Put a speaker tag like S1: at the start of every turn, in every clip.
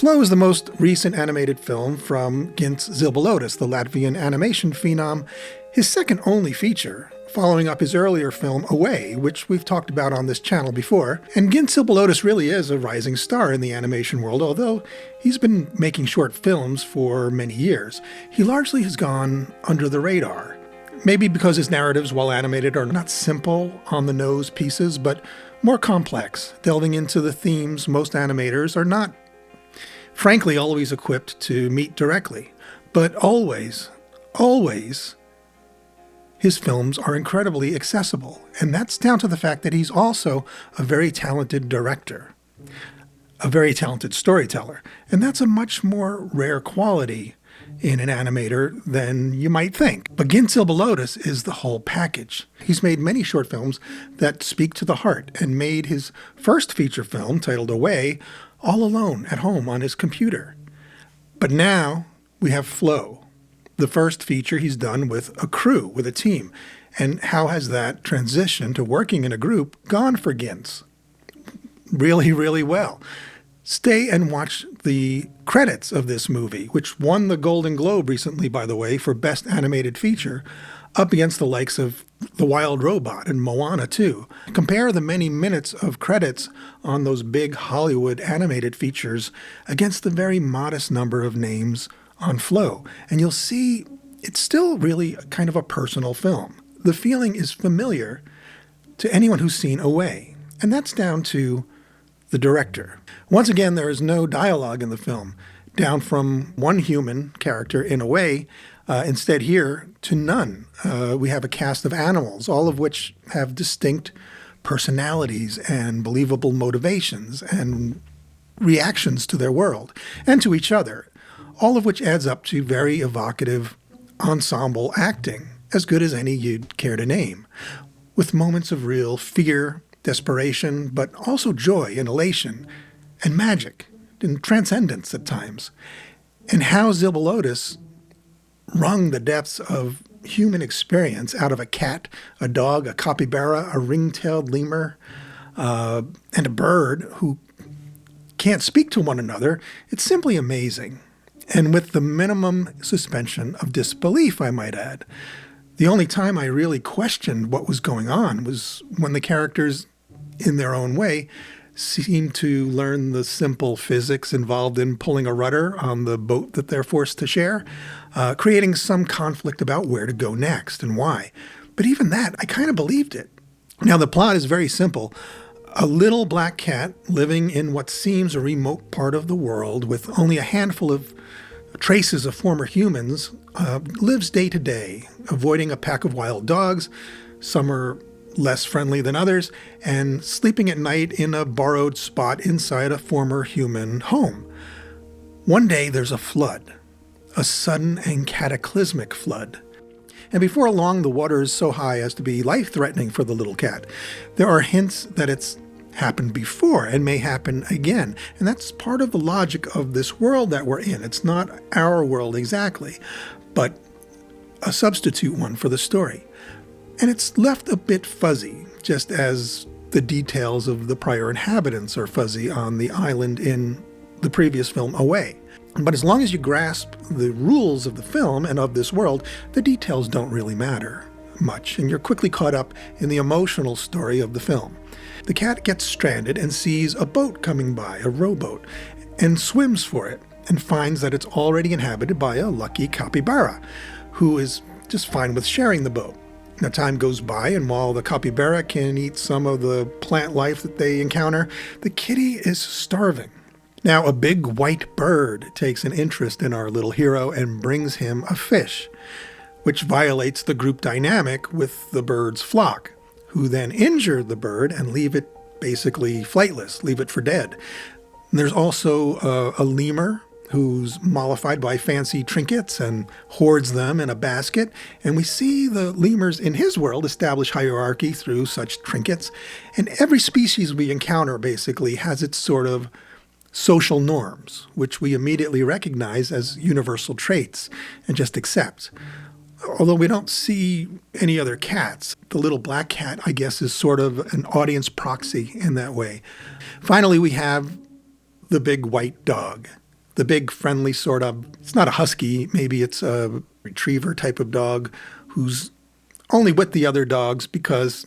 S1: Flow is the most recent animated film from Gints Zilbalodis, the Latvian animation phenom, his second only feature, following up his earlier film Away, which we've talked about on this channel before. And Gints Zilbalodis really is a rising star in the animation world, although he's been making short films for many years. He largely has gone under the radar. Maybe because his narratives, while animated, are not simple, on-the-nose pieces, but more complex, delving into the themes most animators are not, frankly, always equipped to meet directly. But always, his films are incredibly accessible, and that's down to the fact that he's also a very talented director, a very talented storyteller, and that's a much more rare quality in an animator than you might think. But Gints Zilbalodis is the whole package. He's made many short films that speak to the heart, and made his first feature film, titled Away, all alone at home on his computer. But now we have Flow, the first feature he's done with a crew, with a team. And how has that transition to working in a group gone for Gints? Really, really well. Stay and watch the credits of this movie, which won the Golden Globe recently, by the way, for Best Animated Feature, up against the likes of The Wild Robot and Moana 2. Compare the many minutes of credits on those big Hollywood animated features against the very modest number of names on Flow, and you'll see it's still really kind of a personal film. The feeling is familiar to anyone who's seen Away, and that's down to the director. Once again, there is no dialogue in the film, down from one human character in Away, instead here to none. We have a cast of animals, all of which have distinct personalities and believable motivations and reactions to their world and to each other, all of which adds up to very evocative ensemble acting, as good as any you'd care to name, with moments of real fear, desperation, but also joy and elation and magic and transcendence at times. And how Zilbalodis wrung the depths of human experience out of a cat, a dog, a capybara, a ring-tailed lemur, and a bird who can't speak to one another, it's simply amazing. And with the minimum suspension of disbelief, I might add. The only time I really questioned what was going on was when the characters, in their own way, seemed to learn the simple physics involved in pulling a rudder on the boat that they're forced to share, creating some conflict about where to go next and why. But even that, I kind of believed it. Now, the plot is very simple. A little black cat living in what seems a remote part of the world with only a handful of traces of former humans lives day to day, avoiding a pack of wild dogs. Some are less friendly than others, and sleeping at night in a borrowed spot inside a former human home. One day there's a flood, a sudden and cataclysmic flood. And before long, the water is so high as to be life-threatening for the little cat. There are hints that it's happened before and may happen again. And that's part of the logic of this world that we're in. It's not our world exactly, but a substitute one for the story. And it's left a bit fuzzy, just as the details of the prior inhabitants are fuzzy on the island in the previous film Away. But as long as you grasp the rules of the film and of this world, the details don't really matter much, and you're quickly caught up in the emotional story of the film. The cat gets stranded and sees a boat coming by, a rowboat, and swims for it, and finds that it's already inhabited by a lucky capybara, who is just fine with sharing the boat. Now, time goes by, and while the capybara can eat some of the plant life that they encounter, the kitty is starving. Now, a big white bird takes an interest in our little hero and brings him a fish, which violates the group dynamic with the bird's flock, who then injure the bird and leave it basically flightless, leave it for dead. And there's also a lemur who's mollified by fancy trinkets and hoards them in a basket. And we see the lemurs in his world establish hierarchy through such trinkets. And every species we encounter basically has its sort of social norms, which we immediately recognize as universal traits and just accept. Although we don't see any other cats, the little black cat, I guess, is sort of an audience proxy in that way. Finally, we have the big white dog, the big friendly sort of, it's not a husky, maybe it's a retriever type of dog who's only with the other dogs because,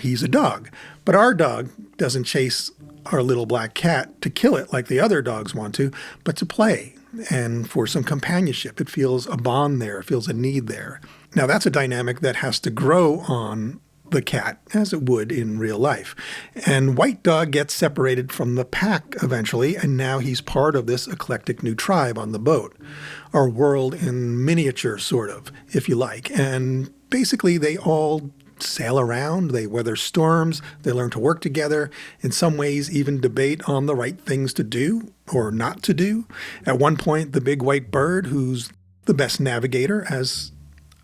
S1: he's a dog. But our dog doesn't chase our little black cat to kill it like the other dogs want to, but to play and for some companionship. It feels a bond there, it feels a need there. Now that's a dynamic that has to grow on the cat as it would in real life. And White Dog gets separated from the pack eventually, and now he's part of this eclectic new tribe on the boat. Our world in miniature, sort of, if you like. And basically they all sail around, they weather storms, they learn to work together, in some ways even debate on the right things to do or not to do. At one point, the big white bird, who's the best navigator, as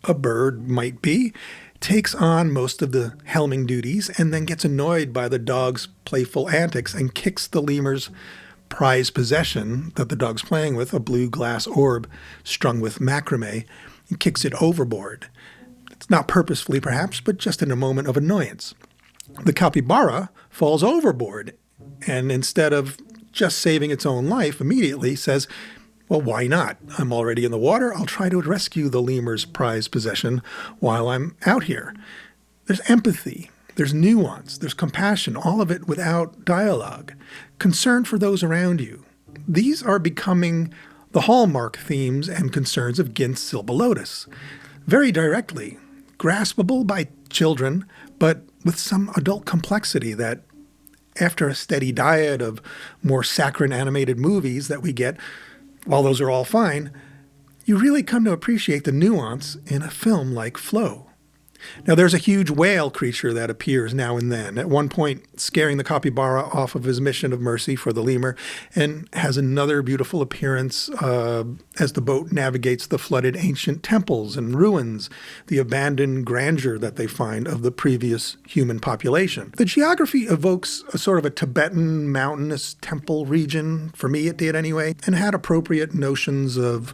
S1: a bird might be, takes on most of the helming duties and then gets annoyed by the dog's playful antics and kicks the lemur's prized possession that the dog's playing with, a blue glass orb strung with macrame, and kicks it overboard. It's not purposefully, perhaps, but just in a moment of annoyance. The capybara falls overboard and instead of just saving its own life immediately says, well, why not? I'm already in the water. I'll try to rescue the lemur's prized possession while I'm out here. There's empathy, there's nuance, there's compassion, all of it without dialogue. Concern for those around you. These are becoming the hallmark themes and concerns of Gints Zilbalodis. Very directly, graspable by children, but with some adult complexity that, after a steady diet of more saccharine animated movies that we get, while those are all fine, you really come to appreciate the nuance in a film like Flow. Now, there's a huge whale creature that appears now and then, at one point scaring the capybara off of his mission of mercy for the lemur, and has another beautiful appearance as the boat navigates the flooded ancient temples and ruins, the abandoned grandeur that they find of the previous human population. The geography evokes a sort of a Tibetan mountainous temple region, for me it did anyway, and had appropriate notions of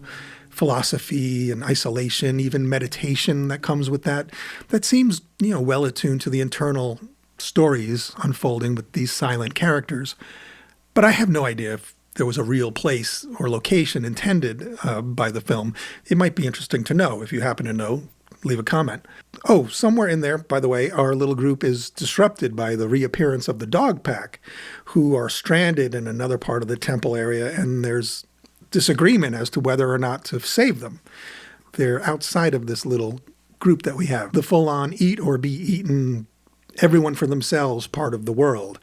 S1: philosophy and isolation, even meditation that comes with that. That seems, well attuned to the internal stories unfolding with these silent characters. But I have no idea if there was a real place or location intended by the film. It might be interesting to know. If you happen to know, leave a comment. Oh, somewhere in there, by the way, our little group is disrupted by the reappearance of the dog pack, who are stranded in another part of the temple area, and there's disagreement as to whether or not to save them. They're outside of this little group that we have, the full-on eat or be eaten, everyone for themselves part of the world.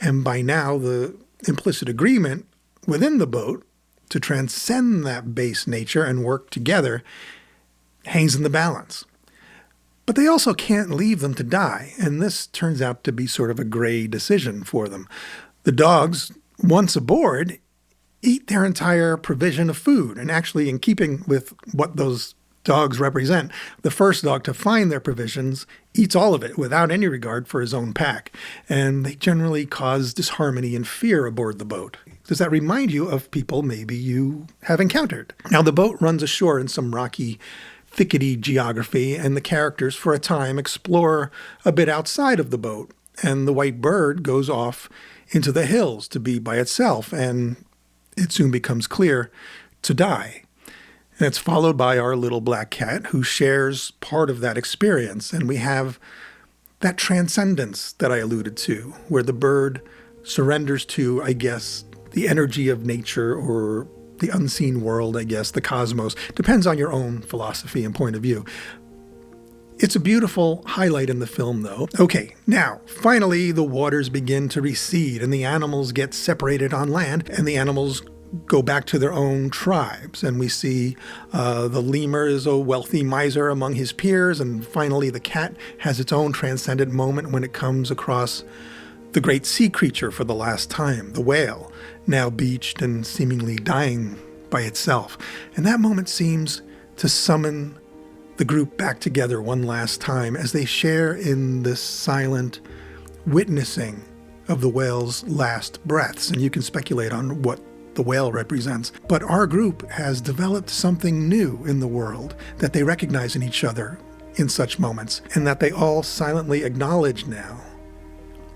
S1: And by now, the implicit agreement within the boat to transcend that base nature and work together hangs in the balance. But they also can't leave them to die, and this turns out to be sort of a gray decision for them. The dogs, once aboard, eat their entire provision of food. And actually, in keeping with what those dogs represent, the first dog to find their provisions eats all of it without any regard for his own pack. And they generally cause disharmony and fear aboard the boat. Does that remind you of people maybe you have encountered? Now, the boat runs ashore in some rocky, thickety geography, and the characters, for a time, explore a bit outside of the boat. And the white bird goes off into the hills to be by itself, and it soon becomes clear to die. And it's followed by our little black cat, who shares part of that experience. And we have that transcendence that I alluded to, where the bird surrenders to, I guess, the energy of nature or the unseen world, I guess, the cosmos. Depends on your own philosophy and point of view. It's a beautiful highlight in the film, though. Okay, now, finally, the waters begin to recede and the animals get separated on land, and the animals go back to their own tribes. And we see the lemur is a wealthy miser among his peers, and finally the cat has its own transcendent moment when it comes across the great sea creature for the last time, the whale, now beached and seemingly dying by itself. And that moment seems to summon the group back together one last time as they share in this silent witnessing of the whale's last breaths. And you can speculate on what the whale represents. But our group has developed something new in the world that they recognize in each other in such moments, and that they all silently acknowledge now.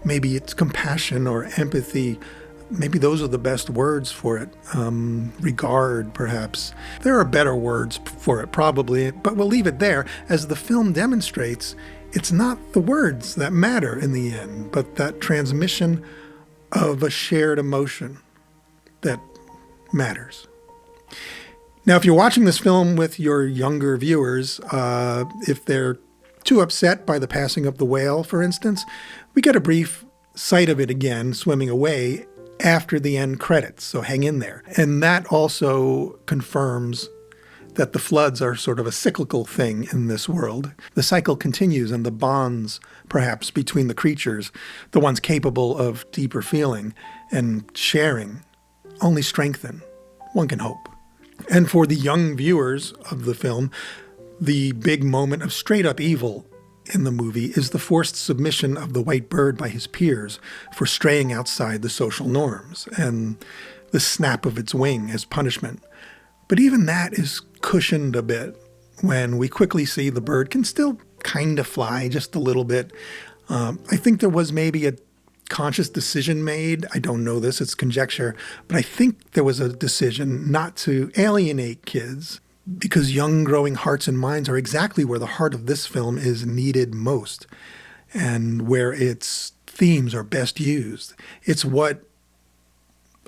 S1: Maybe it's compassion or empathy maybe those are the best words for it. Regard, perhaps. There are better words for it, probably, but we'll leave it there. As the film demonstrates, it's not the words that matter in the end, but that transmission of a shared emotion that matters. Now, if you're watching this film with your younger viewers, if they're too upset by the passing of the whale, for instance, we get a brief sight of it again swimming away after the end credits, so hang in there. And that also confirms that the floods are sort of a cyclical thing in this world. The cycle continues, and the bonds, perhaps, between the creatures, the ones capable of deeper feeling and sharing, only strengthen. One can hope. And for the young viewers of the film, the big moment of straight-up evil in the movie is the forced submission of the white bird by his peers for straying outside the social norms, and the snap of its wing as punishment. But even that is cushioned a bit when we quickly see the bird can still kind of fly just a little bit. I think there was maybe a conscious decision made. I don't know this, it's conjecture, but I think there was a decision not to alienate kids, because young growing hearts and minds are exactly where the heart of this film is needed most and where its themes are best used. It's what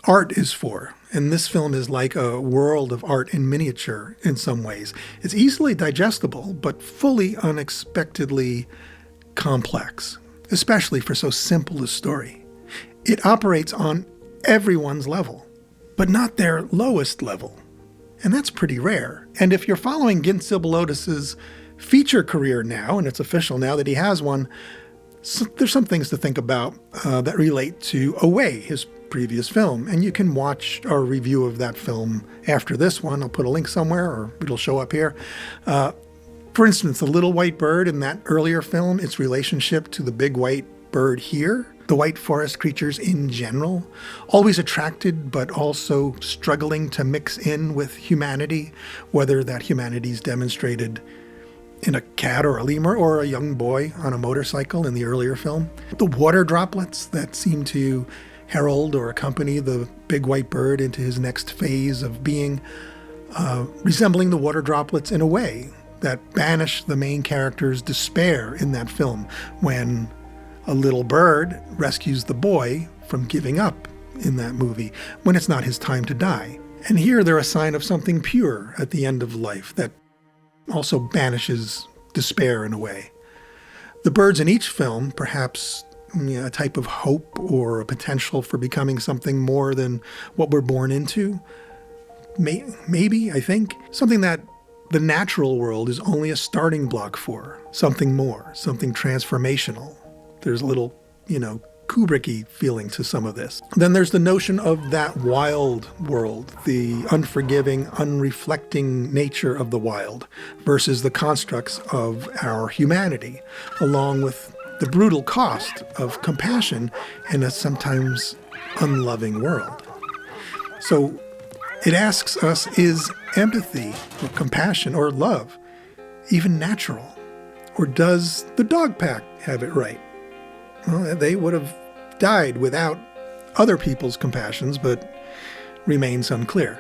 S1: art is for. And this film is like a world of art in miniature in some ways. It's easily digestible, but fully unexpectedly complex, especially for so simple a story. It operates on everyone's level, but not their lowest level. And that's pretty rare. And if you're following Gints Zilbalodis' feature career now, and it's official now that he has one, so there's some things to think about that relate to Away, his previous film. And you can watch our review of that film after this one. I'll put a link somewhere, or it'll show up here. For instance, the little white bird in that earlier film, its relationship to the big white bird here, the white forest creatures in general, always attracted but also struggling to mix in with humanity, whether that humanity is demonstrated in a cat or a lemur or a young boy on a motorcycle in the earlier film. The water droplets that seem to herald or accompany the big white bird into his next phase of being, resembling the water droplets in a way that banish the main character's despair in that film when a little bird rescues the boy from giving up in that movie when it's not his time to die. And here they're a sign of something pure at the end of life that also banishes despair in a way. The birds in each film, perhaps a type of hope or a potential for becoming something more than what we're born into. Maybe, I think, something that the natural world is only a starting block for, something more, something transformational. There's a little, Kubrick-y feeling to some of this. Then there's the notion of that wild world, the unforgiving, unreflecting nature of the wild versus the constructs of our humanity, along with the brutal cost of compassion in a sometimes unloving world. So it asks us, is empathy or compassion or love even natural? Or does the dog pack have it right? Well, they would have died without other people's compassions, but remains unclear.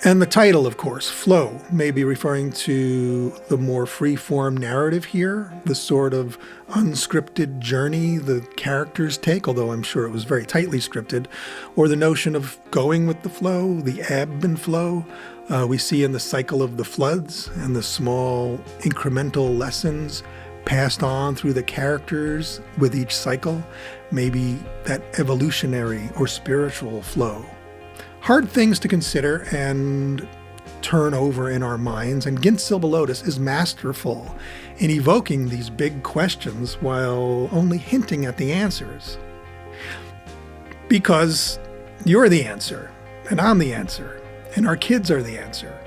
S1: And the title, of course, Flow, may be referring to the more free-form narrative here, the sort of unscripted journey the characters take, although I'm sure it was very tightly scripted, or the notion of going with the flow, the ebb and flow we see in the cycle of the floods and the small incremental lessons passed on through the characters with each cycle, maybe that evolutionary or spiritual flow. Hard things to consider and turn over in our minds, and Gints Zilbalodis is masterful in evoking these big questions while only hinting at the answers. Because you're the answer, and I'm the answer, and our kids are the answer.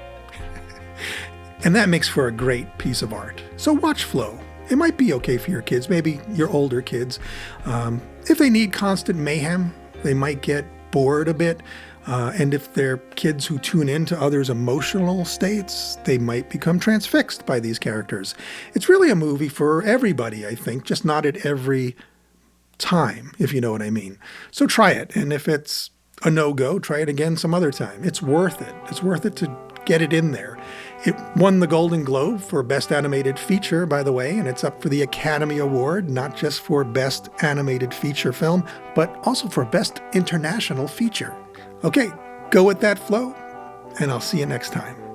S1: And that makes for a great piece of art. So watch Flow. It might be okay for your kids, maybe your older kids. If they need constant mayhem, they might get bored a bit. And if they're kids who tune into others' emotional states, they might become transfixed by these characters. It's really a movie for everybody, I think, just not at every time, if you know what I mean. So try it. And if it's a no-go, try it again some other time. It's worth it. It's worth it to get it in there. It won the Golden Globe for Best Animated Feature, by the way, and it's up for the Academy Award, not just for Best Animated Feature Film, but also for Best International Feature. Okay, go with that flow, and I'll see you next time.